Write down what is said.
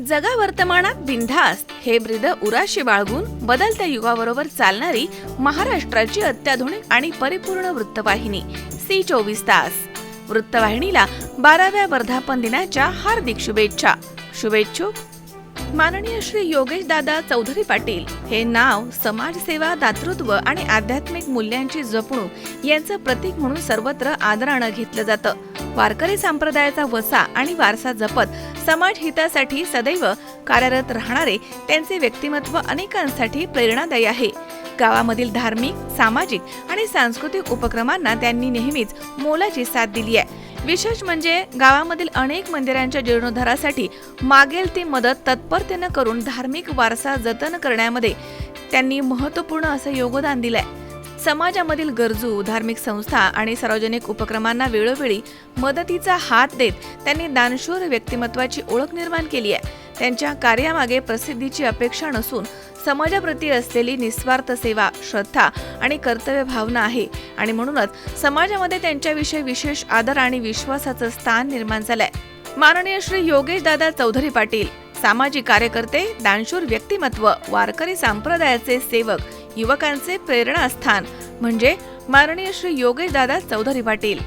जगा वर्तमानात बिनधास्त हे ब्रीद उराशी बाळगून बदलत्या युगाबरोबर चालणारी महाराष्ट्राची अत्याधुनिक आणि परिपूर्ण वृत्तवाहिनी सी24 तास. वृत्तवाहिनीला 12व्या वर्धापन दिनाच्या हार्दिक शुभेच्छा. शुभेच्छुक माननीय श्री योगेश दादा चौधरी पाटील. हे नाव समाजसेवा, दातृत्व आणि आध्यात्मिक मूल्यांची जपणूक यांचं प्रतीक म्हणून सर्वत्र आदरानं घेतलं जातं. वारकरी संप्रदायाचा वसा आणि वारसा जपत समाज हितासाठी सदैव कार्यरत राहणारे त्यांचे व्यक्तिमत्व अनेकांसाठी प्रेरणादायी आहे. गावामधील धार्मिक, सामाजिक आणि सांस्कृतिक उपक्रमांना त्यांनी नेहमीच मोलाची साथ दिली आहे. विशेष म्हणजे गावामधील अनेक मंदिरांच्या जीर्णोद्धारासाठी मागेल ती मदत तत्परतेने करून धार्मिक वारसा जतन करण्यामध्ये त्यांनी महत्त्वपूर्ण असं योगदान दिलंय. समाजामधील गरजू, धार्मिक संस्था आणि सार्वजनिक उपक्रमांना वेळोवेळी मदतीचा हात देत त्यांनी दानशूर व्यक्तिमत्वाची ओळख निर्माण केली आहे. त्यांच्या कार्यामागे प्रसिद्धीची अपेक्षा नसून समाजाप्रती असलेली निस्वार्थ सेवा, श्रद्धा आणि कर्तव्य भावना आहे आणि म्हणूनच समाजामध्ये त्यांच्याविषयी विशेष आदर आणि विश्वासाचं स्थान निर्माण झालंय. माननीय श्री योगेश दादा चौधरी पाटील सामाजिक कार्यकर्ते, दानशूर व्यक्तिमत्व, वारकरी संप्रदायाचे सेवक, युवकांचे प्रेरणास्थान म्हणजे माननीय श्री योगेश दादा चौधरी पाटील.